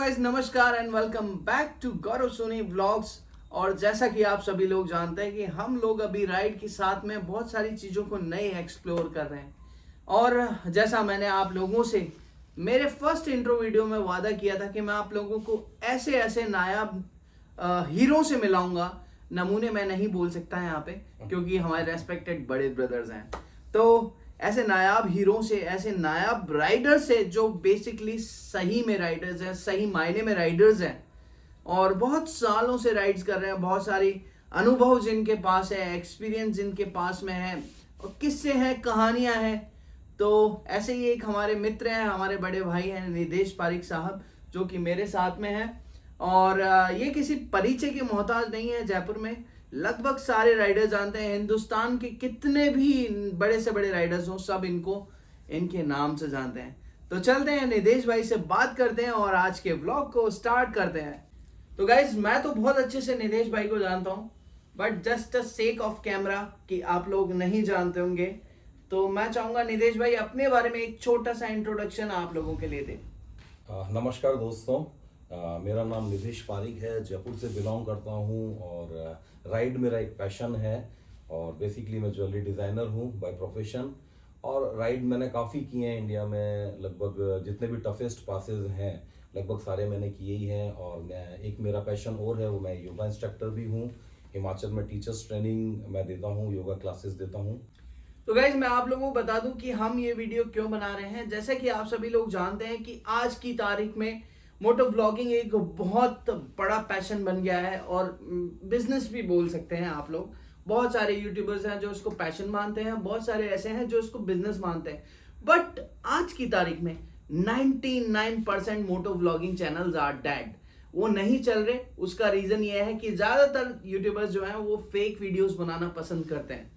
Guys, नमस्कार and welcome back to Gaurav Soni vlogs. और जैसा कि आप सभी लोग जानते हैं कि हम लोग अभी राइड के साथ में बहुत सारी चीज़ों को नए एक्सप्लोर कर रहे हैं। और जैसा मैंने आप लोगों से मेरे फर्स्ट इंट्रो वीडियो में वादा किया था कि मैं आप लोगों को ऐसे ऐसे नायाब हीरो से मिलाऊंगा। नमूने मैं नहीं बोल सकता यहाँ पे क्योंकि हमारे रेस्पेक्टेड बड़े ब्रदर्स हैं। तो ऐसे नायाब हीरो से, ऐसे नायाब राइडर से जो बेसिकली सही में राइडर्स हैं, सही मायने में राइडर्स हैं और बहुत सालों से राइड्स कर रहे हैं, बहुत सारी अनुभव जिनके पास है, एक्सपीरियंस जिनके पास में है और किस्से हैं, कहानियां हैं। तो ऐसे ही एक हमारे मित्र हैं, हमारे बड़े भाई हैं निदेश पारिक साहब, जो कि मेरे साथ में हैं। और ये किसी परिचय की मोहताज नहीं है। जयपुर में लगभग सारे राइडर जानते हैं, हिंदुस्तान के कितने भी बड़े से बड़े राइडर्स हों सब इनको इनके नाम से जानते हैं। तो चलते हैं निदेश भाई से बात करते हैं और आज के व्लॉग को स्टार्ट करते हैं। तो गाइज, मैं तो बहुत अच्छे से निदेश भाई को जानता हूँ, but just a sake of camera कि आप लोग नहीं जानते होंगे, तो मैं चाहूंगा निदेश भाई अपने बारे में एक छोटा सा इंट्रोडक्शन आप लोगों के लिए दें। नमस्कार दोस्तों। मेरा नाम निदेश पारिक है, जयपुर से बिलोंग करता हूँ और राइड मेरा एक पैशन है। और बेसिकली मैं ज्वेलरी डिज़ाइनर हूँ बाय प्रोफेशन। और राइड मैंने काफ़ी किए हैं इंडिया में, लगभग जितने भी टफेस्ट पासेस हैं लगभग सारे मैंने किए ही हैं। और मैं एक मेरा पैशन और है, वो मैं योगा इंस्ट्रक्टर भी हूँ। हिमाचल में टीचर्स ट्रेनिंग मैं देता हूँ, योगा क्लासेस देता हूँ। तो गाइज, मैं आप लोगों को बता दूं कि हम ये वीडियो क्यों बना रहे हैं। जैसे कि आप सभी लोग जानते हैं कि आज की तारीख में मोटो व्लॉगिंग एक बहुत बड़ा पैशन बन गया है और बिजनेस भी बोल सकते हैं आप लोग। बहुत सारे यूट्यूबर्स हैं जो इसको पैशन मानते हैं, बहुत सारे ऐसे हैं जो इसको बिजनेस मानते हैं। बट आज की तारीख में 99% moto vlogging channels are dead, वो नहीं चल रहे। उसका रीजन ये है कि ज्यादातर यूट्यूबर्स जो हैं वो फेक वीडियोस बनाना पसंद करते हैं।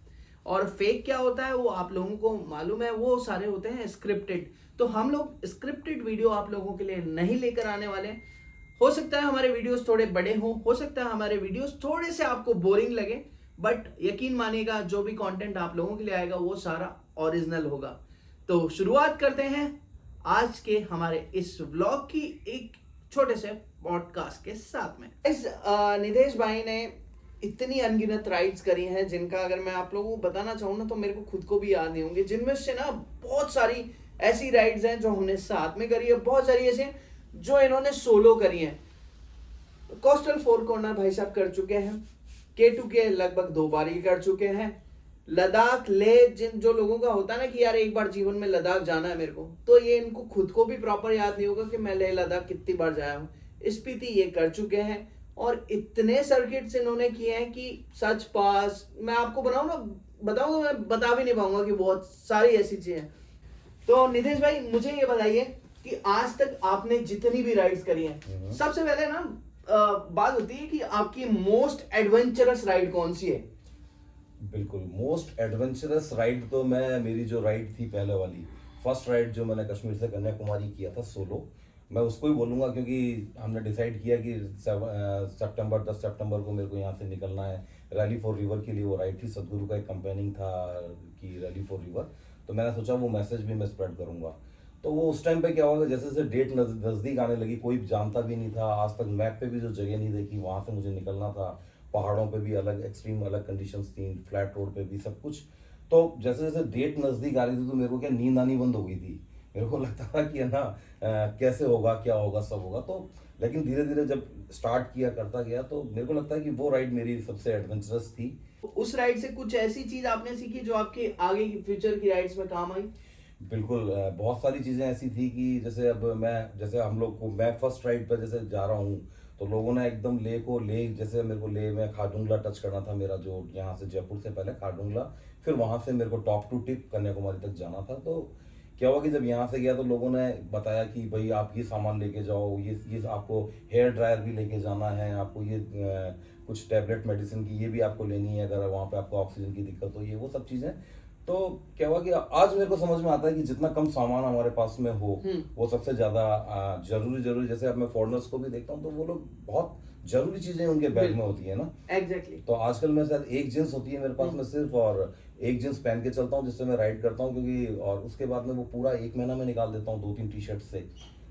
और फेक क्या होता है वो आप लोगों को मालूम है, वो सारे होते हैं स्क्रिप्टेड। तो हम लोग स्क्रिप्टेड वीडियो आप लोगों के लिए नहीं लेकर आने वाले। हो सकता है हमारे वीडियोस थोड़े बड़े हो सकता है हमारे वीडियोस थोड़े से आपको बोरिंग लगे, बट यकीन मानिएगा जो भी कंटेंट आप लोगों के लिए आएगा वो सारा ओरिजिनल होगा। तो शुरुआत करते हैं आज के हमारे इस व्लॉग की एक छोटे से पॉडकास्ट के साथ में। इस निदेश भाई ने इतनी अनगिनत राइड्स करी हैं जिनका अगर मैं आप लोगों को बताना चाहूँ ना तो मेरे को खुद को भी याद नहीं होंगे। जिनमें से ना बहुत सारी ऐसी राइड्स हैं जो हमने साथ में करी है, बहुत सारी ऐसे जो इन्होंने सोलो करी हैं। कोस्टल फोर कॉर्नर भाई साहब कर चुके हैं, K2K लगभग 2 बार ही कर चुके हैं। लद्दाख ले जिन जो लोगों का होता है ना कि यार एक बार जीवन में लद्दाख जाना है मेरे को, तो ये इनको खुद को भी प्रॉपर याद नहीं होगा कि मैं लेह लद्दाख कितनी बार जाया हूँ। स्पीति ये कर चुके हैं और इतने सर्किट्स इन्होंने किए हैं कि सच पास मैं आपको बताऊं तो मैं बता भी नहीं पाऊंगा कि बहुत सारी ऐसी चीजें हैं। तो नितेश भाई, मुझे ये बताइए कि आज तक आपने जितनी भी राइड्स करी हैं, सबसे पहले ना बात होती है कि आपकी मोस्ट एडवेंचरस राइड कौन सी है? बिल्कुल, मोस्ट एडवेंचरस राइड तो मेरी जो राइड थी पहले वाली, फर्स्ट राइड जो मैंने कश्मीर से कन्याकुमारी किया था सोलो, मैं उसको ही बोलूँगा क्योंकि हमने डिसाइड किया कि 10 सितंबर को मेरे को यहाँ से निकलना है। रैली फॉर रिवर के लिए वो राइड थी, सदगुरु का एक कंपेनिंग था कि रैली फॉर रिवर, तो मैंने सोचा वो मैसेज भी मैं स्प्रेड करूँगा। तो वो उस टाइम पे क्या होगा, जैसे जैसे डेट नज़दीक आने लगी, कोई जानता भी नहीं था, आज तक मैप पे भी जो जगह नहीं देखी, वहाँ से मुझे निकलना था। पहाड़ों पे भी अलग एक्सट्रीम अलग कंडीशंस थी, फ्लैट रोड पे भी सब कुछ। तो जैसे जैसे डेट नज़दीक आ रही थी तो मेरे को क्या नींद आनी बंद हो गई थी। मेरे को लगता था कि है ना कैसे होगा, क्या होगा, सब होगा। तो लेकिन धीरे धीरे जब स्टार्ट किया करता गया तो मेरे को लगता है कि वो राइड मेरी सबसे एडवेंचरस थी। उस राइड से कुछ ऐसी चीज आपने सीखी जो आपके आगे की फ्यूचर की राइड्स में काम आई? बिल्कुल, बहुत सारी चीज़ें ऐसी थी कि जैसे अब जैसे हम लोग को मैं फर्स्ट राइड पर जैसे जा रहा हूँ तो लोगों ने एकदम ले जैसे मेरे को ले में खारडुंगला टच करना था, मेरा जो यहाँ से जयपुर से पहले खारडुंगला, फिर वहाँ से मेरे को टॉप टू टिप कन्याकुमारी तक जाना था। तो क्या हुआ कि जब यहाँ से गया तो लोगों ने बताया कि भाई आप ये सामान लेके जाओ, ये आपको हेयर ड्रायर भी लेके जाना है, आपको ये कुछ टैबलेट मेडिसिन की ये भी आपको लेनी है अगर वहाँ पे आपको ऑक्सीजन की दिक्कत हो, ये वो सब चीज़ें। तो क्या हुआ कि आज मेरे को समझ में आता है कि जितना कम सामान हमारे पास में हो वो सबसे ज़्यादा जरूरी। जैसे अब मैं फॉरेनर्स को भी देखता हूँ तो वो लोग बहुत जरूरी चीज़ें उनके बैग में होती है ना। एग्जैक्टली। तो आजकल मैं शायद एक जींस होती है मेरे पास में सिर्फ, और एक जींस पहन के चलता हूँ जिससे मैं राइड करता हूँ, क्योंकि और उसके बाद में वो पूरा 1 महीना में निकाल देता हूँ 2-3 टी शर्ट से।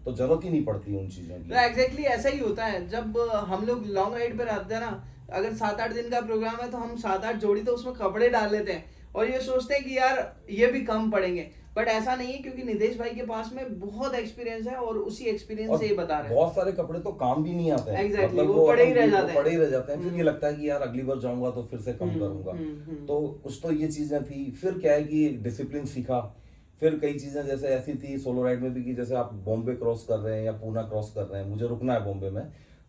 तो जरूरत ही नहीं पड़ती उन चीज़ों की। तो एग्जैक्टली ऐसा ही होता है जब हम लोग लॉन्ग राइड पे रहते हैं ना, अगर 7-8 दिन का प्रोग्राम है तो हम 7-8 जोड़ी तो उसमें कपड़े डाल लेते हैं और ये सोचते हैं कि यार ये भी कम पड़ेंगे, बट ऐसा नहीं है क्योंकि नितेश भाई के पास में बहुत एक्सपीरियंस है और उसी एक्सपीरियंस और से ये बता रहे हैं। बहुत सारे कपड़े तो काम भी नहीं आते हैं। Exactly, मतलब वो पड़े ही अपन रह वो जाते हैं। पड़े ही रह जाते हैं, फिर ये लगता है कि यार अगली बार जाऊंगा तो फिर से कम करूंगा। हम्म। तो कुछ तो ये चीजें थी। फिर क्या है कि डिसिप्लिन सीखा। फिर कई चीजें जैसे ऐसी थी सोलो राइड में भी कि जैसे आप बॉम्बे क्रॉस कर रहे हैं या पूना क्रॉस कर रहे हैं, मुझे रुकना है बॉम्बे में,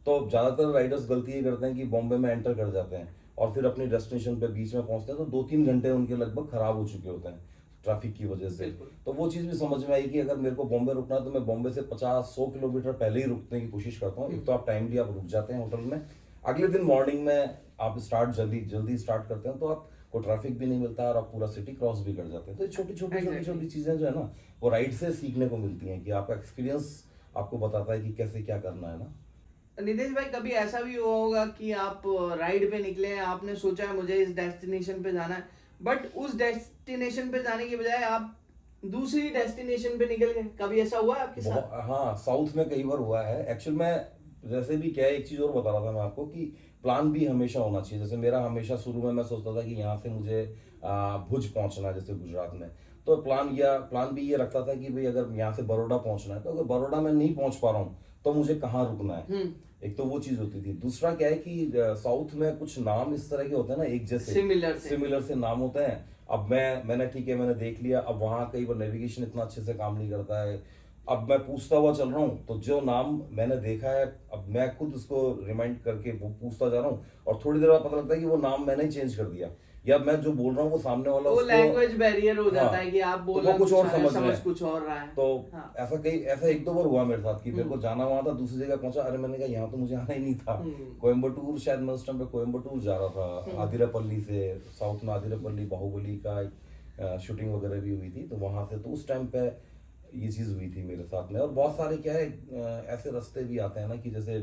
तो ज्यादातर राइडर्स गलती ये करते हैं कि बॉम्बे में एंटर कर जाते हैं और फिर अपनी डेस्टिनेशन पे बीच में पहुंचते हैं तो 2-3 घंटे उनके लगभग खराब हो चुके होते हैं ट्रैफिक की वजह से। बिल्कुल। तो वो चीज़ भी समझ में आई कि अगर मेरे को बॉम्बे रुकना है तो मैं बॉम्बे से 50-100 किलोमीटर पहले ही रुकने की कोशिश करता हूँ। एक तो आप टाइमली आप रुक जाते हैं होटल में, अगले दिन मॉर्निंग में आप स्टार्ट जल्दी स्टार्ट करते हैं तो आपको ट्रैफिक भी नहीं मिलता और आप पूरा सिटी क्रॉस भी कर जाते हैं। तो छोटी चीज़ें जो है ना वो राइड से सीखने को मिलती हैं कि आपका एक्सपीरियंस आपको बताता है कि कैसे क्या करना है ना। नितेश भाई कभी ऐसा भी हुआ होगा कि आप राइड पे निकले हैं, आपने सोचा है मुझे इस डेस्टिनेशन पे जाना है, बट उस डेस्टिनेशन पे जाने की बजाय आप दूसरी डेस्टिनेशन पे निकल गए, कभी ऐसा हुआ है आपके साथ? हाँ, साउथ में कई बार हुआ है एक्चुअल में। जैसे भी क्या है, एक चीज़ और बता रहा था मैं आपको कि प्लान भी हमेशा होना चाहिए। जैसे मेरा हमेशा शुरू में मैं सोचता था कि यहाँ से मुझे भुज पहुँचना है जैसे गुजरात में, तो प्लान भी ये रखता था कि भाई अगर यहाँ से बड़ौदा पहुँचना है तो अगर बड़ौदा में नहीं पहुँच पा रहा हूँ तो मुझे कहाँ रुकना है। एक तो वो चीज़ होती थी। दूसरा क्या है कि साउथ में कुछ नाम इस तरह के होते हैं ना, एक जैसे सिमिलर से नाम होते हैं। अब मैंने ठीक है, मैंने देख लिया। अब वहाँ कई बार नेविगेशन इतना अच्छे से काम नहीं करता है। अब मैं पूछता हुआ चल रहा हूँ तो जो नाम मैंने देखा है अब मैं खुद उसको रिमाइंड करके वो पूछता जा रहा हूँ और थोड़ी देर बाद पता लगता है कि वो नाम मैंने ही चेंज कर दिया, या मैं जो बोल रहा हूँ वो सामने वाला वो उसको लैंग्वेज बैरियर हो जाता हाँ, है कि आप तो बोल वो रहे कुछ और रहे हैं, समझ रहे हैं। कुछ और रहा है। तो हाँ। ऐसा 1-2 बार हुआ मेरे साथ कि मेरे को जाना वहां था, दूसरी जगह पहुंचा, अरे मैंने कहा यहाँ तो मुझे आना ही नहीं था। कोयम्बटूर, शायद मैं उस टाइम पे कोयम्बटूर जा रहा था आदिरापल्ली से। साउथ में आदिरापल्ली बाहुबली का शूटिंग वगैरह भी हुई थी, तो वहां से तो उस टाइम पे ये चीज़ हुई थी मेरे साथ में। और बहुत सारे क्या है ऐसे रास्ते भी आते हैं ना कि जैसे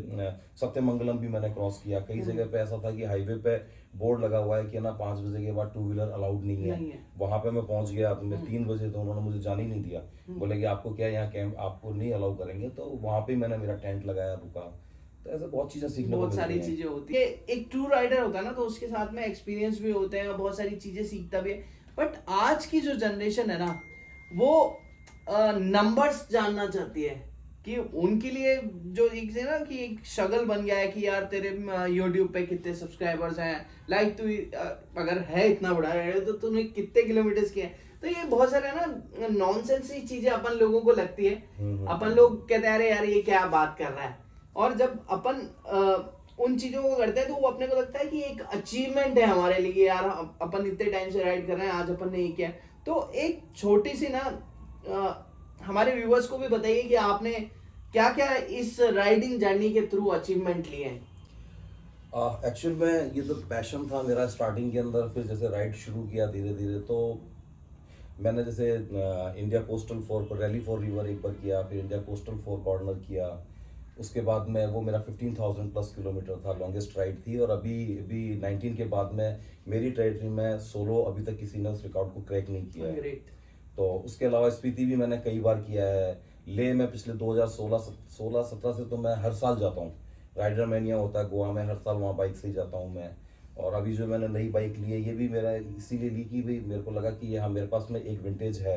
सत्यमंगलम भी मैंने क्रॉस किया। कई जगह पे ऐसा था कि हाईवे पे बोर्ड लगा हुआ है कि ना 5 बजे के बाद 2 व्हीलर अलाउड नहीं है। वहां पे मैं पहुंच गया तो मैं 3 बजे, तो उन्होंने मुझे जाने ही नहीं दिया। बोले कि आपको क्या यहाँ कैंप आपको नहीं अलाउ करेंगे, तो वहां पे मैंने मेरा टेंट लगाया, रुका। तो ऐसे बहुत चीजें सीखने को बहुत मिलती सारी हैं। चीजें होती है। एक ट्रू राइडर होता है ना तो उसके साथ में एक्सपीरियंस भी होते हैं और बहुत सारी चीजें सीखता भी है। बट आज की जो जनरेशन है ना वो नंबर्स जानना चाहती है कि उनके लिए जो एक से ना कि एक शगल बन गया है कि यार तेरे YouTube पे कितने सब्सक्राइबर्स हैं, लाइक तू अगर है इतना बड़ा है तो तूने कितने किलोमीटर्स किए हैं। तो ये बहुत सारे ना नॉनसेंस ही चीजें अपन लोगों को लगती है। अपन लोग कहते हैं अरे यार ये क्या बात कर रहा है, और जब अपन उन चीजों को करते हैं तो वो अपने को लगता है कि एक अचीवमेंट है हमारे लिए, यार अपन इतने टाइम से राइड कर रहे हैं, आज अपन ने ये किया। तो एक छोटी सी ना हमारे व्यूअर्स को भी बताइए कि आपने क्या क्या इस राइडिंग जर्नी के थ्रू अचीवमेंट लिए हैं। एक्चुअल में ये तो पैशन था मेरा स्टार्टिंग के अंदर। फिर जैसे राइड शुरू किया धीरे धीरे, तो मैंने जैसे India coastal four rally for river एक बार किया, फिर इंडिया कोस्टल 4 कॉर्नर किया। उसके बाद में वो मेरा 15,000 प्लस किलोमीटर था, लॉन्गेस्ट राइड थी। और अभी 19 के बाद में मेरी टेरिटरी में सोलो अभी तक किसी ने उस रिकॉर्ड को क्रैक नहीं किया है। ग्रेट। तो उसके अलावा स्पीति भी मैंने कई बार किया है। ले में पिछले 2016-17 से तो मैं हर साल जाता हूँ। राइडर मैनिया होता है गोवा में, हर साल वहाँ बाइक से ही जाता हूँ मैं। और अभी जो मैंने नई बाइक ली है ये भी मेरा इसीलिए ली कि भाई मेरे को लगा कि हाँ मेरे पास में एक विंटेज है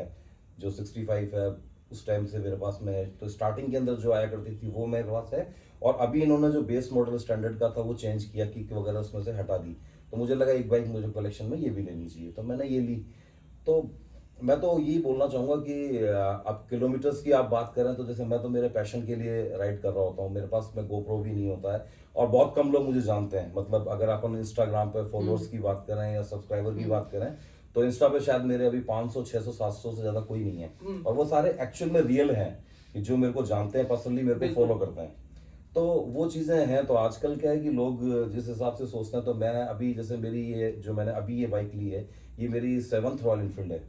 जो 65 है, उस टाइम से मेरे पास में है। तो स्टार्टिंग के अंदर जो आया करती थी वो मेरे पास है। और अभी इन्होंने जो बेस मॉडल स्टैंडर्ड का था वो चेंज किया, किक वगैरह उसमें से हटा दी। तो मुझे लगा एक बाइक मुझे कलेक्शन में ये भी लेनी चाहिए, तो मैंने ये ली। तो मैं तो यही बोलना चाहूँगा कि अब किलोमीटर्स की आप बात करें तो जैसे मैं तो मेरे पैशन के लिए राइड कर रहा होता हूँ। मेरे पास में गोप्रो भी नहीं होता है और बहुत कम लोग मुझे जानते हैं। मतलब अगर अपन इंस्टाग्राम पे फॉलोअर्स की बात करें या सब्सक्राइबर की बात करें तो इंस्टा पे शायद मेरे अभी 500, 600, 700 से ज़्यादा कोई नहीं है। और वो सारे एक्चुअल में रियल हैं कि जो मेरे को जानते हैं, पर्सनली मेरे को फॉलो करते हैं। तो वो चीज़ें हैं। तो आजकल क्या है कि लोग जिस हिसाब से सोचते हैं, तो मैं अभी जैसे मेरी ये जो मैंने अभी ये बाइक ली है ये मेरी 7th रॉयल इनफील्ड है।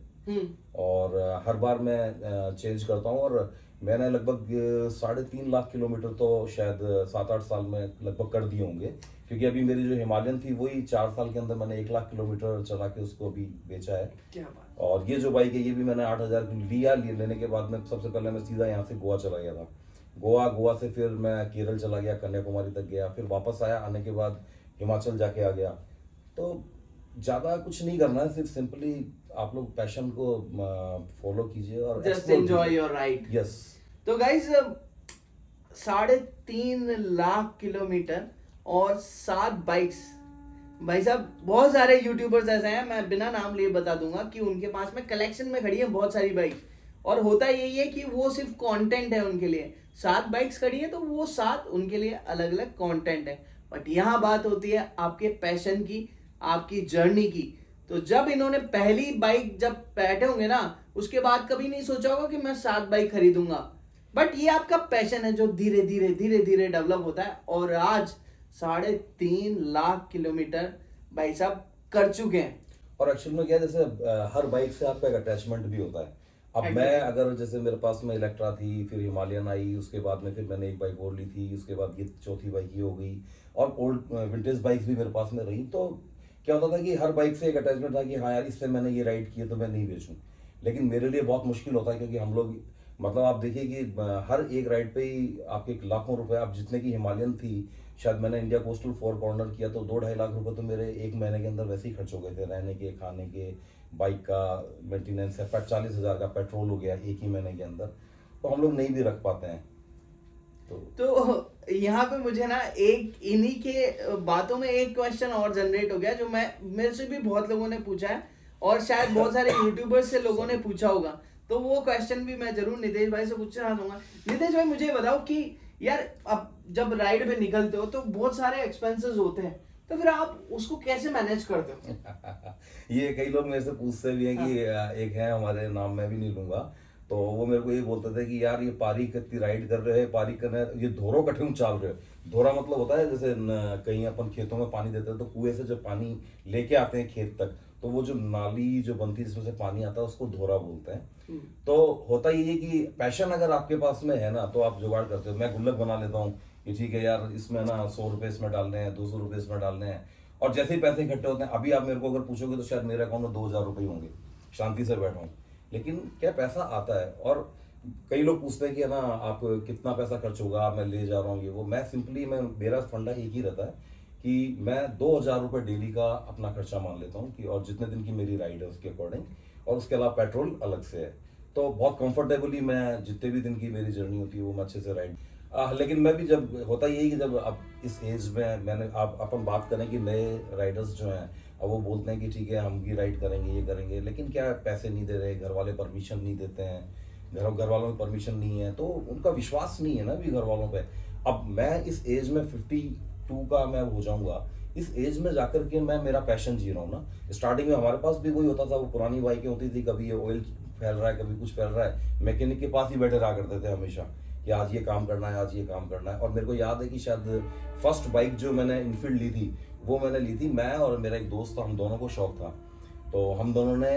और हर बार मैं चेंज करता हूँ। और मैंने लगभग 3.5 लाख किलोमीटर तो शायद 7-8 साल में लगभग कर दिए होंगे, क्योंकि अभी मेरी जो हिमालयन थी वही 4 साल के अंदर मैंने 1 लाख किलोमीटर चला के उसको अभी बेचा है। क्या बात। और ये जो बाइक है ये भी मैंने 8,000 लिया। लेने के बाद में सबसे पहले मैं सीधा यहाँ से गोवा चला गया था। गोवा से फिर मैं केरल चला गया, कन्याकुमारी तक गया, फिर वापस आया, आने के बाद हिमाचल जाके आ गया। तो ज़्यादा कुछ नहीं करना है, सिर्फ सिंपली आप लोग पैशन को फॉलो कीजिए और just enjoy your ride. Yes. तो गाइज 3.5 लाख किलोमीटर और 7 बाइक्स। भाई साहब बहुत सारे यूट्यूबर्स ऐसे हैं, मैं बिना नाम लिए बता दूंगा, कि उनके पास में कलेक्शन में खड़ी है बहुत सारी बाइक, और होता यही है कि वो सिर्फ कंटेंट है उनके लिए। 7 बाइक्स खड़ी है तो वो 7 उनके लिए अलग अलग कंटेंट है। बट यहाँ बात होती है आपके पैशन की, आपकी जर्नी की। तो जब इन्होंने पहली बाइक जब बैठे होंगे ना, उसके बाद कभी नहीं सोचा होगा कि मैं 7 बाइक खरीदूंगा। बट ये आपका पैशन है जो धीरे धीरे धीरे धीरे डेवलप होता है, और आज 3.5 लाख किलोमीटर भाई साहब कर चुके हैं। और एक्चुअल में क्या है, जैसे हर बाइक से आपका एक अटैचमेंट भी होता है। अब मैं अगर जैसे मेरे पास में इलेक्ट्रा थी, फिर हिमालयन आई, उसके बाद में फिर मैंने एक बाइक और ली थी, उसके बाद ये चौथी बाइक ही हो गई, और ओल्ड विंटेज बाइक्स भी मेरे पास में रही। तो क्या होता था कि हर बाइक से एक अटैचमेंट था कि हाँ यार, इससे मैंने ये राइड किया तो मैं नहीं बेचूं। लेकिन मेरे लिए बहुत मुश्किल होता है, क्योंकि हम लोग मतलब आप देखिए कि हर एक राइड पे ही आपके लाखों रुपए, आप जितने की हिमालयन थी, शायद मैंने इंडिया कोस्टल 4 कॉर्नर किया तो 2-2.5 लाख रुपए तो मेरे एक महीने के अंदर वैसे ही खर्च हो गए थे, रहने के, खाने के, बाइक का मेंटेनेंस है, 40,000 का पेट्रोल हो गया एक ही महीने के अंदर। तो हम लोग नहीं भी रख पाते हैं। तो यहाँ पे मुझे ना एक इन्हीं के बातों में एक क्वेश्चन और जनरेट हो गया, जो मैं मेरे से भी बहुत लोगों ने पूछा है, और शायद बहुत सारे यूट्यूबर्स से लोगों ने पूछा होगा। तो वो क्वेश्चन भी मैं जरूर नितेश भाई से पूछना चाहूंगा। नितेश भाई मुझे बताओ कि यार अब जब राइड पे निकलते हो तो बहुत सारे एक्सपेंसेस होते हैं, तो फिर आप उसको कैसे मैनेज करते हो? ये कई लोग मेरे से पूछते भी हैं कि एक है हमारे, नाम मैं भी नहीं लूंगा, तो वो मेरे को ये बोलते थे कि यार ये पारी कितनी राइड कर रहे हैं, पारी करने ये धोरो कठिन चाल रहे हो। धोरा मतलब होता है जैसे कहीं अपन खेतों में पानी देते हैं तो कुएं से जब पानी लेके आते हैं खेत तक, तो वो जो नाली जो बनती है जिसमें से पानी आता है उसको धोरा बोलते हैं। तो होता ये है कि पैशन अगर आपके पास में है ना, तो आप जुगाड़ करते हो। मैं गुल्लक बना लेता हूँ कि ठीक है यार, इसमें ना 100 रुपए इसमें डालने हैं, 200 रुपए इसमें डालने हैं, और जैसे ही पैसे इकट्ठे होते हैं, अभी आप मेरे को अगर पूछोगे तो शायद मेरे अकाउंट में 2,000 रुपये होंगे, शांति से बैठा हूँ। लेकिन क्या पैसा आता है। और कई लोग पूछते हैं कि है ना, आप कितना पैसा खर्च होगा, मैं ले जा रहा हूँ ये वो। मैं सिंपली मेरा फंडा एक ही रहता है कि मैं 2,000 रुपये डेली का अपना खर्चा मान लेता हूँ कि, और जितने दिन की मेरी राइड है उसके अकॉर्डिंग, और उसके अलावा पेट्रोल अलग से है। तो बहुत कंफर्टेबली मैं जितने भी दिन की मेरी जर्नी होती है वो मैं अच्छे से राइड। लेकिन मैं भी जब होता यही कि जब अब इस एज में मैंने आप अपन बात करें कि नए राइडर्स जो हैं, अब वो बोलते हैं कि ठीक है हम भी राइड करेंगे, ये करेंगे, लेकिन क्या पैसे नहीं दे रहे, घर वाले परमिशन नहीं देते हैं, घर वालों में परमिशन नहीं है, तो उनका विश्वास नहीं है ना भी घर वालों पे। अब मैं इस एज में 52 का मैं हो जाऊंगा, इस एज में जाकर के मैं मेरा पैशन जी रहा हूँ ना। स्टार्टिंग में हमारे पास भी वही होता था, वो पुरानी बाइकें होती थी, कभी ये ऑयल फैल रहा है, कभी कुछ फैल रहा है, मैकेनिक के पास ही बैठे रहा करते थे हमेशा कि आज ये काम करना है, आज ये काम करना है। और मेरे को याद है कि शायद फर्स्ट बाइक जो मैंने इनफील्ड ली थी, वो मैंने ली थी, मैं और मेरा एक दोस्त था, हम दोनों को शौक था। तो हम दोनों ने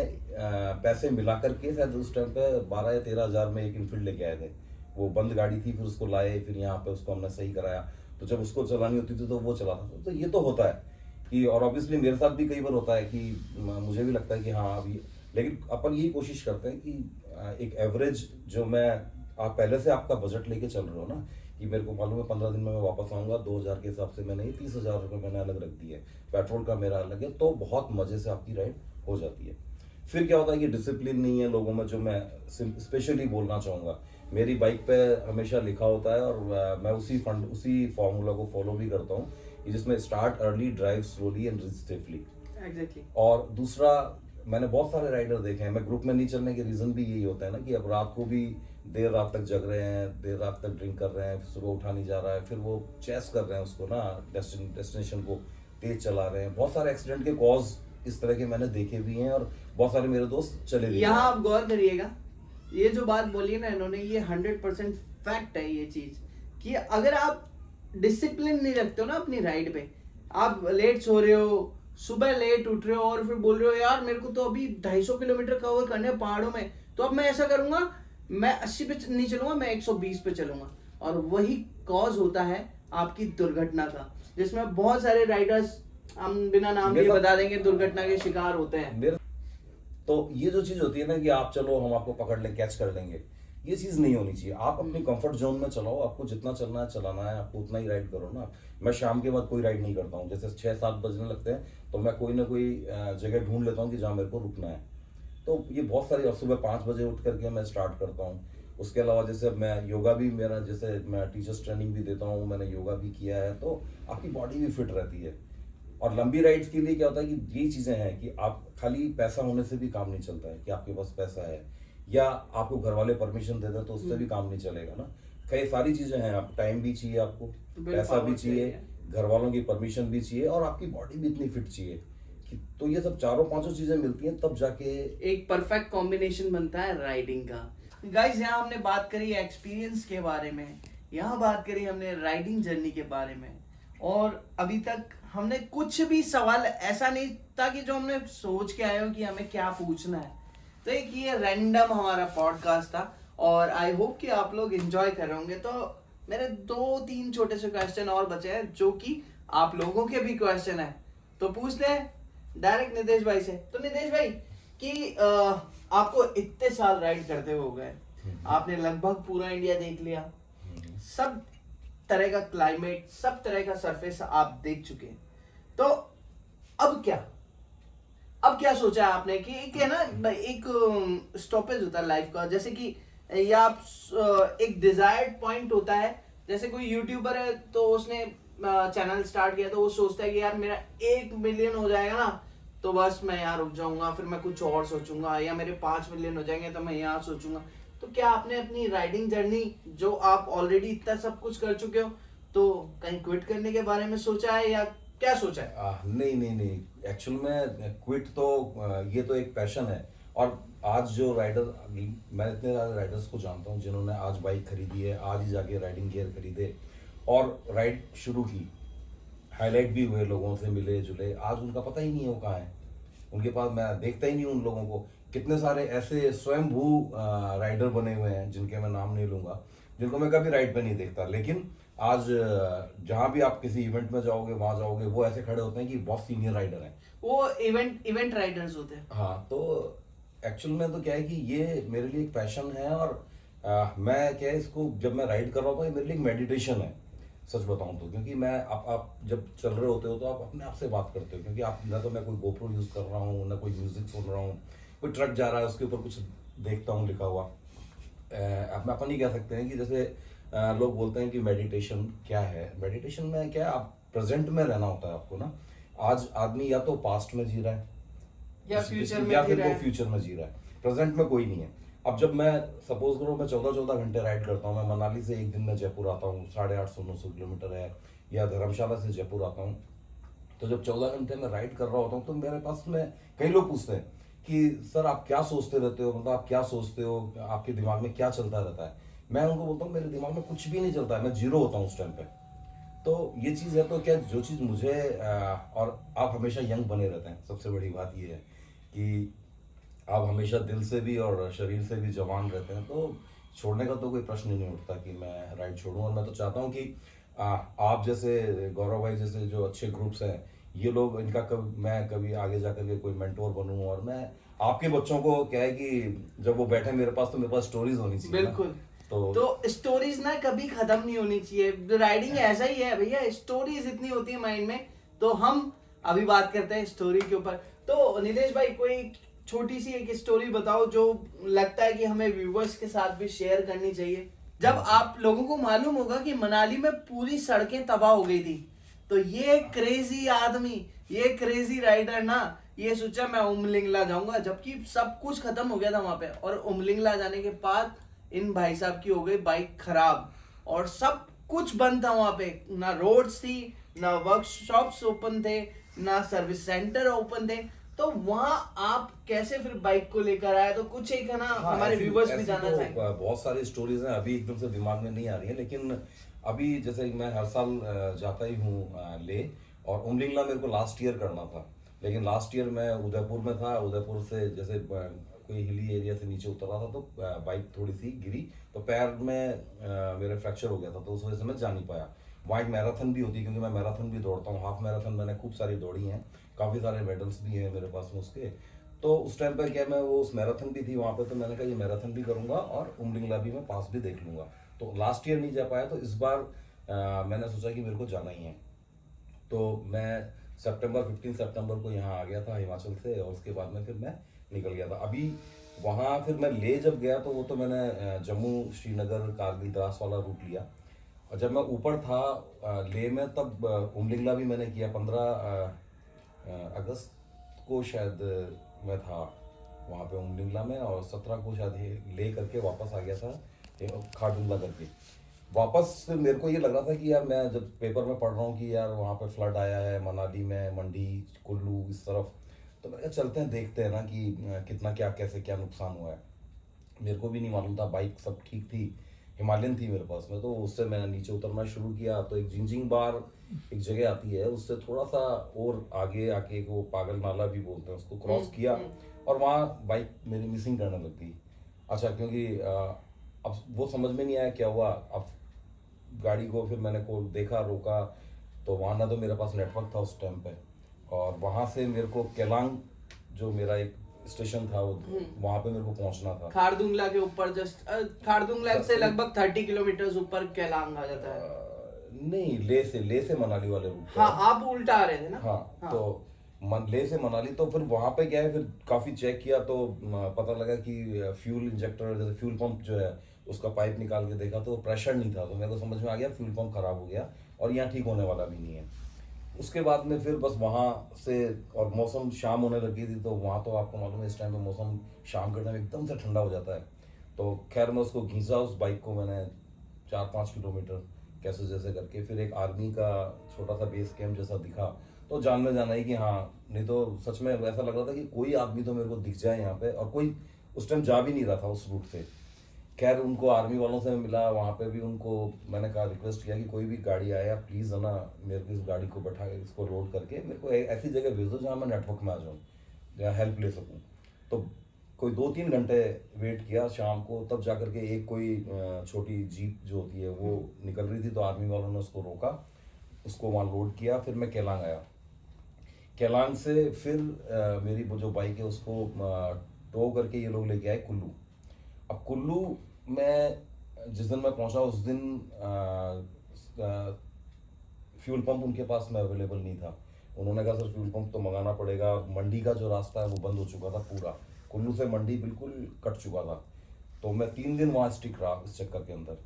पैसे मिला करके शायद उस टाइम पे 12 या 13 हज़ार में एक इनफील्ड लेके आए थे। वो बंद गाड़ी थी, फिर उसको लाए, फिर यहाँ पे उसको हमने सही कराया। तो जब उसको चलानी होती थी तो वो चलाता था। तो ये तो होता है कि, और ऑब्वियसली मेरे साथ भी कई बार होता है कि मुझे भी लगता है कि हाँ अभी, लेकिन अपन यही कोशिश करते हैं कि एक एवरेज जो मैं, आप पहले से आपका बजट लेके चल रहे हो ना, कि मेरे को मालूम है 15 दिन में मैं वापस आऊँगा, 2,000 के हिसाब से मैंने ये 30,000 रुपये मैंने अलग रख दिए, पेट्रोल का मेरा अलग है, तो बहुत मज़े से आपकी राइड हो जाती है। फिर क्या होता है कि डिसिप्लिन नहीं है लोगों में, जो मैं स्पेशली बोलना चाहूँगा। मेरी बाइक पे हमेशा लिखा होता है, और मैं उसी फॉर्मूला को फॉलो भी करता हूँ कि जिसमें start early, drive slowly and reach safely. Exactly. और दूसरा, मैंने बहुत सारे राइडर देखे हैं, मैं ग्रुप में नहीं चलने के रीज़न भी यही होता है ना कि अब रात को भी देर रात तक जग रहे हैं, देर रात तक ड्रिंक कर रहे हैं, सुबह उठा नहीं जा रहा है, फिर वो चेस कर रहे हैं उसको ना, डेस्टिनेशन को तेज चला रहे हैं। बहुत सारे एक्सीडेंट के कॉज इस तरह के मैंने देखे भी हैं, और बहुत सारे मेरे दोस्त चले भी। यहाँ आप गौर करिएगा, ये जो बात बोली है ना इन्होंने, ये 100% फैक्ट है ये चीज, कि अगर आप डिसिप्लिन नहीं रखते हो ना अपनी राइड पे, आप लेट सो रहे हो, सुबह लेट उठ रहे हो, और फिर बोल रहे हो यार मेरे को तो अभी 250 किलोमीटर कवर करने हैं पहाड़ों में, तो अब मैं ऐसा करूंगा, मैं 80 पे नहीं चलूंगा, मैं 120 पे चलूंगा, और वही कॉज होता है आपकी दुर्घटना का, जिसमें बहुत सारे राइडर्स, हम बिना नाम लिए बता देंगे, दुर्घटना के शिकार होते हैं। तो ये जो चीज होती है ना कि आप चलो हम आपको पकड़ लें, कैच कर लेंगे, ये चीज़ नहीं होनी चाहिए। आप अपनी कंफर्ट जोन में चलाओ, आपको जितना चलना है चलाना है, आपको उतना ही राइड करो ना। मैं शाम के बाद कोई राइड नहीं करता हूँ, जैसे 6-7 बजने लगते हैं तो मैं कोई ना कोई जगह ढूंढ लेता हूँ कि जहाँ मेरे को रुकना है। तो ये बहुत सारी, और सुबह 5 बजे उठ करके मैं स्टार्ट करता हूँ। उसके अलावा जैसे अब मैं योगा भी, मेरा जैसे मैं टीचर्स ट्रेनिंग भी देता हूँ, मैंने योगा भी किया है, तो आपकी बॉडी भी फिट रहती है। और लंबी राइड्स के लिए क्या होता है कि ये चीज़ें हैं कि आप खाली पैसा होने से भी काम नहीं चलता है कि आपके पास पैसा है या आपको घर वाले परमिशन देते हैं तो उससे भी काम नहीं चलेगा ना। कई सारी चीज़ें हैं, आप टाइम भी चाहिए, आपको पैसा भी चाहिए, घर वालों की परमिशन भी चाहिए, और आपकी बॉडी भी इतनी फिट चाहिए कि, तो ये सब चारों पांचों चीज़ें मिलती हैं तब जाके एक परफेक्ट कॉम्बिनेशन बनता है राइडिंग का। गाइस, यहाँ हमने बात करी एक्सपीरियंस के बारे में, यहाँ बात करी हमने राइडिंग जर्नी के बारे में, और अभी तक हमने कुछ भी सवाल ऐसा नहीं था कि जो हमने सोच के आए हो कि हमें क्या पूछना है। तो एक ये रैंडम हमारा पॉडकास्ट था, और आई होप कि आप लोग एंजॉय कर रहे होंगे। तो मेरे 2-3 छोटे से क्वेश्चन और बचे हैं जो कि आप लोगों के भी क्वेश्चन है, तो पूछते हैं डायरेक्ट नितेश भाई से। तो नितेश भाई कि आपको इतने साल राइड करते हुए हो गए, आपने लगभग पूरा इंडिया देख लिया, सब तरह का क्लाइमेट, सब तरह का सरफेस आप देख चुके हैं, तो अब क्या सोचा है आपने कि एक है ना, एक स्टॉपेज होता है लाइफ का, जैसे कि या आप एक डिजायर्ड पॉइंट होता है। जैसे कोई यूट्यूबर है तो उसने चैनल स्टार्ट किया तो वो सोचता है कि यार मेरा 1 मिलियन हो जाएगा ना तो बस मैं यहाँ रुक जाऊंगा, फिर मैं कुछ और सोचूंगा, या मेरे 5 मिलियन हो जाएंगे तो मैं यहाँ सोचूंगा। तो क्या आपने अपनी राइडिंग जर्नी, जो आप ऑलरेडी इतना सब कुछ कर चुके हो, तो कहीं क्विट करने के बारे में सोचा है या क्या सोचा है? नहीं नहीं नहीं, एक्चुअल में क्विट तो ये तो एक पैशन है। और आज जो राइडर, मैं इतने सारे राइडर्स को जानता हूँ जिन्होंने आज बाइक खरीदी है, आज ही जाके राइडिंग गियर खरीदे और राइड शुरू की, हाईलाइट भी हुए, लोगों से मिले जुले, आज उनका पता ही नहीं है वो कहाँ है। उनके पास, मैं देखता ही नहीं हूँ उन लोगों को। कितने सारे ऐसे स्वयंभू राइडर बने हुए हैं जिनके मैं नाम नहीं लूंगा, जिनको मैं कभी राइड पे नहीं देखता, लेकिन आज जहाँ भी आप किसी इवेंट में जाओगे, वहां जाओगे, वो ऐसे खड़े होते हैं कि बहुत सीनियर राइडर हैं। वो इवेंट राइडर्स होते हैं। हाँ, तो एक्चुअल में तो क्या है कि ये मेरे लिए एक पैशन है, और मैं क्या है, इसको जब मैं राइड कर रहा हूँ तो ये मेरे लिए एक मेडिटेशन है, सच बताऊं तो। क्योंकि मैं, आप जब चल रहे होते हो तो आप अपने आप से बात करते हो, क्योंकि आप, ना तो मैं कोई गोप्रो यूज़ कर रहा हूँ, ना कोई म्यूजिक सुन रहा हूँ, कोई ट्रक जा रहा है उसके ऊपर कुछ देखता हूँ लिखा हुआ। आप अपन ही कह सकते हैं कि जैसे लोग बोलते हैं कि मेडिटेशन क्या है। मेडिटेशन में क्या है, आप प्रेजेंट में रहना होता है आपको ना। आज आदमी या तो पास्ट में जी रहा है या फ्यूचर में या जी फिर रहा वो है। फ्यूचर में जी रहा है, प्रेजेंट में कोई नहीं है। अब जब मैं, सपोज करो मैं 14-14 घंटे राइड करता हूँ, मैं मनाली से एक दिन में जयपुर आता हूँ, 850-900 किलोमीटर है, या धर्मशाला से जयपुर आता हूँ, तो जब 14 घंटे में राइड कर रहा होता हूँ तो मेरे पास में कई लोग पूछते हैं कि सर आप क्या सोचते रहते हो, मतलब आप क्या सोचते हो, आपके दिमाग में क्या चलता रहता है। मैं उनको बोलता हूँ मेरे दिमाग में कुछ भी नहीं चलता है, मैं जीरो होता हूँ उस टाइम पे। तो ये चीज़ है, तो क्या जो चीज़ मुझे और आप हमेशा यंग बने रहते हैं, सबसे बड़ी बात ये है कि आप हमेशा दिल से भी और शरीर से भी जवान रहते हैं, तो छोड़ने का तो कोई प्रश्न ही नहीं उठता कि मैं राइड छोड़ूं। और मैं तो चाहता हूं कि आप जैसे, गौरव भाई जैसे जो अच्छे ग्रुप्स हैं, ये लोग, इनका मैं कभी आगे जाकर के कोई मेंटोर बनूं, और मैं आपके बच्चों को क्या है कि जब वो बैठे मेरे पास तो मेरे पास स्टोरीज होनी चाहिए ना। बिल्कुल। तो तो स्टोरीज ना कभी खत्म नहीं होनी चाहिए। राइडिंग ऐसा ही है भैया, स्टोरीज इतनी होती है माइंड में। तो हम अभी बात करते हैं स्टोरी के ऊपर। तो निलेश भाई, कोई छोटी सी एक स्टोरी बताओ जो लगता है कि हमें व्यूवर्स के साथ भी शेयर करनी चाहिए। जब आप लोगों को मालूम होगा कि मनाली में पूरी सड़कें तबाह हो गई थी, तो ये क्रेजी आदमी, ये क्रेजी राइडर ना, ये सोचा मैं उमलिंगला जाऊंगा, जबकि सब कुछ खत्म हो गया था वहां पे। और उमलिंगला जाने के बाद इन भाई साहब की हो गई बाइक खराब, और सब कुछ बंद था वहां पे, ना रोड्स थी, ना वर्कशॉप्स ओपन थे, ना सर्विस सेंटर ओपन थे। तो वहां आप कैसे फिर बाइक को लेकर आए? तो कुछ एक है ना, हाँ, हमारे व्यूवर्स भी ऐसी जानना तो चाहेंगे। बहुत सारी स्टोरीज हैं, अभी एकदम से दिमाग में नहीं आ रही है, लेकिन अभी जैसे मैं हर साल जाता ही हूँ ले, और उमलिंगला मेरे को लास्ट ईयर करना था, लेकिन लास्ट ईयर मैं उदयपुर में था। उदयपुर से जैसे कोई हिली एरिया से नीचे उतर रहा था, तो बाइक थोड़ी सी गिरी, तो पैर में मेरा फ्रैक्चर हो गया था, तो उस वजह से मैं जा नहीं पाया। वहाँ एक मैराथन भी होती है, क्योंकि मैं मैराथन भी दौड़ता हूँ, हाफ मैराथन मैंने खूब सारी दौड़ी हैं, काफ़ी सारे मेडल्स भी हैं मेरे पास में उसके। तो उस टाइम पे क्या मैं वो उस मैराथन भी थी वहाँ पे, तो मैंने कहा ये मैराथन भी करूँगा और उमलिंगला भी मैं पास भी देख लूँगा। तो लास्ट ईयर नहीं जा पाया, तो इस बार मैंने सोचा कि मेरे को जाना ही है। तो मैं सितंबर 15 सितंबर को यहाँ आ गया था हिमाचल से, और उसके बाद में फिर मैं निकल गया था। अभी वहाँ फिर मैं ले जब गया तो वो तो मैंने जम्मू श्रीनगर कारगिल द्रास वाला रूट लिया। और जब मैं ऊपर था लेह में, तब उमलिंगला भी मैंने किया। 15 अगस्त को शायद मैं था वहाँ पे उमलिंगला में, और 17 को शायद ये ले करके वापस आ गया था खारदुंगला करके। वापस फिर मेरे को ये लग रहा था कि यार मैं जब पेपर में पढ़ रहा हूँ कि यार वहाँ पे फ्लड आया है मनाली में, मंडी कुल्लू इस तरफ, तो मैंने कहा चलते हैं देखते हैं ना कि कितना क्या कैसे क्या नुकसान हुआ है। मेरे को भी नहीं मालूम था, बाइक सब ठीक थी, हिमालयन थी मेरे पास में, तो उससे मैंने नीचे उतरना शुरू किया। तो एक जिंजिंग बार एक जगह आती है, उससे थोड़ा सा और आगे आके वो पागल नाला भी बोलते हैं उसको, क्रॉस किया और वहाँ बाइक मेरी मिसिंग करने लग गई। अच्छा, क्योंकि अब वो समझ में नहीं आया क्या हुआ। अब गाड़ी को फिर मैंने को देखा, रोका, तो वहाँ ना तो मेरे पास नेटवर्क था उस टाइम पे, और वहाँ से मेरे को केलांग जो मेरा एक स्टेशन था वो वहाँ पे मेरे को पहुँचना था। खारदुंगला के ऊपर जस्ट खारदुंगला से लगभग 30 किलोमीटर ऊपर केलांग आ जाता है। नहीं, ले से मनाली वाले रूट पे। हाँ, आप उल्टा आ रहे थे ना। हाँ। तो ले से मनाली, तो फिर वहाँ पे क्या है, फिर काफ़ी चेक किया तो पता लगा कि फ्यूल इंजेक्टर जैसे फ्यूल पंप जो है उसका पाइप निकाल के देखा तो प्रेशर नहीं था। तो मेरे को समझ में आ गया फ्यूल पंप खराब हो गया और यहाँ ठीक होने वाला भी नहीं है। उसके बाद में फिर बस वहाँ से, और मौसम शाम होने लगी थी, तो वहाँ तो आपको मालूम है इस टाइम पे मौसम शाम के टाइम एकदम से ठंडा हो जाता है। तो खैर मैं उसको घिसा, उस बाइक को मैंने 4-5 किलोमीटर कैसे जैसे करके, फिर एक आर्मी का छोटा सा बेस कैंप जैसा दिखा, तो जान में जाना ही कि हाँ, नहीं तो सच में ऐसा लग रहा था कि कोई आदमी तो मेरे को दिख जाए यहाँ पे, और कोई उस टाइम जा भी नहीं रहा था उस रूट से। खैर उनको आर्मी वालों से मिला, वहाँ पे भी उनको मैंने कहा, रिक्वेस्ट किया कि कोई भी गाड़ी आए आप प्लीज़ है ना मेरे को इस गाड़ी को बैठा के इसको लोड करके मेरे को ऐसी जगह भेज दो जहाँ मैं नेटवर्क में आ जाऊँ या हेल्प ले सकूँ। तो कोई 2-3 घंटे वेट किया शाम को, तब जा करके एक कोई छोटी जीप जो होती है वो निकल रही थी, तो आर्मी वालों ने उसको रोका, उसको वहाँ लोड किया। फिर मैं केलांग आया। केलांग से फिर मेरी वो जो बाइक है उसको टो करके ये लोग लेके आए कुल्लू। अब कुल्लू में जिस दिन मैं पहुंचा उस दिन फ्यूल पंप उनके पास में अवेलेबल नहीं था। उन्होंने कहा सर फ्यूल पंप तो मंगाना पड़ेगा। मंडी का जो रास्ता है वो बंद हो चुका था पूरा, कुल्लू से मंडी बिल्कुल कट चुका था। तो मैं 3 दिन वहाँ स्टिक रहा इस चक्कर के अंदर,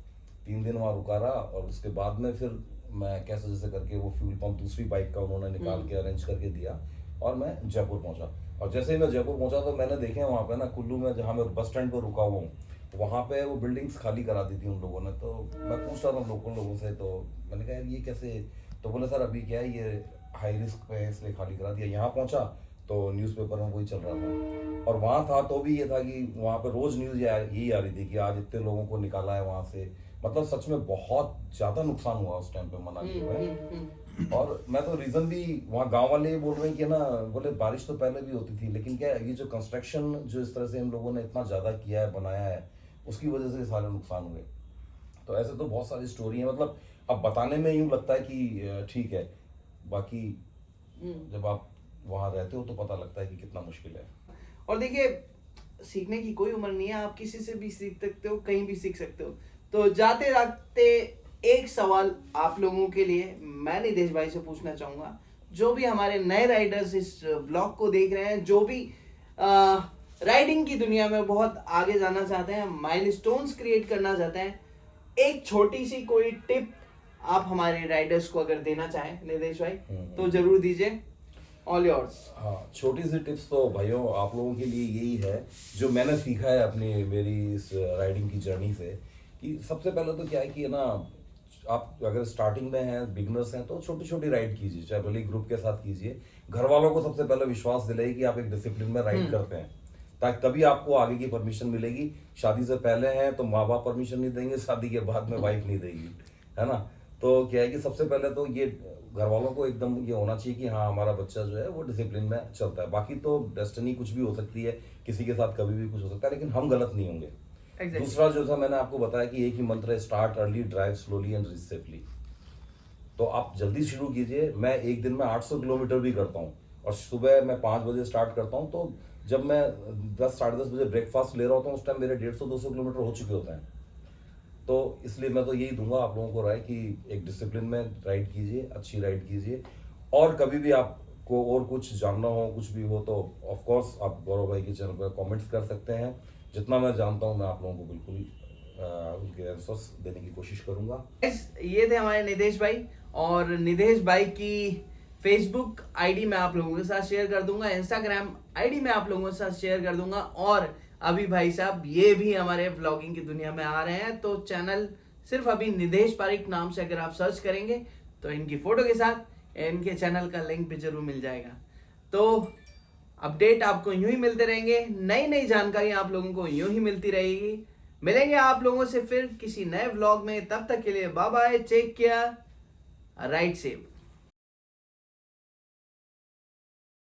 3 दिन वहाँ रुका रहा, और उसके बाद में फिर मैं कैसे जैसे करके वो फ्यूल पंप दूसरी बाइक का उन्होंने निकाल के अरेंज करके दिया, और मैं जयपुर पहुंचा। और जैसे ही मैं जयपुर पहुंचा तो मैंने देखे वहाँ पे ना कुल्लू में, जहाँ मैं बस स्टैंड पर रुका हुआ हूँ, वहाँ पे वो बिल्डिंग्स खाली करा दी थी उन लोगों ने। तो मैं पूछ रहा था लोकल लोगों से, तो मैंने कहा यार ये कैसे, तो बोले सर अभी क्या है ये हाई रिस्क पे है इसलिए खाली करा दिया। यहाँ पहुँचा तो न्यूज़पेपर में वही चल रहा था, और वहाँ था तो भी ये था कि वहाँ पे रोज़ न्यूज़ यही आ रही थी कि आज इतने लोगों को निकाला है वहाँ से। मतलब सच में बहुत ज़्यादा नुकसान हुआ उस टाइम पे मनाली में। और मैं तो रीज़न भी वहाँ गांव वाले ये बोल रहे हैं कि ना, बोले बारिश तो पहले भी होती थी लेकिन क्या है, ये जो कंस्ट्रक्शन जो इस तरह से इन लोगों ने इतना ज़्यादा किया है, बनाया है, उसकी वजह से सारे नुकसान हुए। तो ऐसे तो बहुत सारी स्टोरी है, मतलब अब बताने में यूँ लगता है कि ठीक है, बाकी जब आप वहाँ रहते हो तो पता लगता है कि कितना मुश्किल है। और देखिए, सीखने की कोई उम्र नहीं है, आप किसी से भी सीख सकते हो, कहीं भी सीख सकते हो। तो जाते जाते एक सवाल आप लोगों के लिए मैं निदेश भाई से पूछना चाहूंगा, जो भी हमारे नए राइडर्स इस ब्लॉग को देख रहे हैं, जो भी राइडिंग की दुनिया में बहुत आगे जाना चाहते हैं, माइलस्टोन्स क्रिएट करना चाहते हैं, एक छोटी सी कोई टिप आप हमारे राइडर्स को अगर देना चाहें निदेश भाई तो जरूर दीजिए। All yours. हाँ, छोटी सी टिप्स तो भाइयों आप लोगों के लिए यही है जो मैंने सीखा है अपनी मेरी इस राइडिंग की जर्नी से, कि सबसे पहले तो क्या है कि ना, आप अगर स्टार्टिंग में हैं, बिगनर्स हैं, तो छोटी छोटी राइड कीजिए, चाहे भले ग्रुप के साथ कीजिए। घर वालों को सबसे पहले विश्वास दिलाइए कि आप एक डिसिप्लिन में राइड करते हैं, ताकि तभी आपको आगे की परमिशन मिलेगी। शादी से पहले हैं तो माँ बाप परमिशन नहीं देंगे, शादी के बाद में वाइफ नहीं देगी, है ना। तो क्या है कि सबसे पहले तो ये घर वालों को एकदम ये होना चाहिए कि हाँ हमारा बच्चा जो है वो डिसिप्लिन में चलता है। बाकी तो डेस्टिनी कुछ भी हो सकती है, किसी के साथ कभी भी कुछ हो सकता है, लेकिन हम गलत नहीं होंगे। दूसरा जो था, मैंने आपको बताया कि एक ही मंत्र है, start early, drive slowly and reach safely. तो आप जल्दी शुरू कीजिए। मैं एक दिन में 800 किलोमीटर भी करता हूँ, और सुबह मैं 5 बजे स्टार्ट करता हूँ, तो जब मैं 10 साढ़े 10 बजे ब्रेकफास्ट ले रहा होता हूँ उस टाइम मेरे 150-200 किलोमीटर हो चुके होते हैं। तो इसलिए मैं तो यही दूंगा आप लोगों को राय कि एक डिसिप्लिन में राइड कीजिए, अच्छी राइड कीजिए, और कभी भी आपको और कुछ जानना हो, कुछ भी हो, तो ऑफ कोर्स आप गौरव भाई के चैनल पर कमेंट्स कर सकते हैं। जितना मैं जानता हूँ मैं आप लोगों को बिल्कुल उनके आंसर्स देने की कोशिश करूंगा। Guys, ये थे हमारे निदेश भाई, और निदेश भाई की फेसबुक आईडी मैं आप लोगों के साथ शेयर कर दूंगा, इंस्टाग्राम आईडी मैं आप लोगों के साथ शेयर कर दूंगा, और अभी भाई साहब ये भी हमारे व्लॉगिंग की दुनिया में आ रहे हैं। तो चैनल सिर्फ अभी निदेश पारिक नाम से अगर आप सर्च करेंगे तो इनकी फोटो के साथ इनके चैनल का लिंक भी जरूर मिल जाएगा। तो अपडेट आपको यूं ही मिलते रहेंगे, नई नई जानकारी आप लोगों को यूं ही मिलती रहेगी। मिलेंगे आप लोगों से फिर किसी नए व्लॉग में, तब तक के लिए bye bye, take care, ride safe.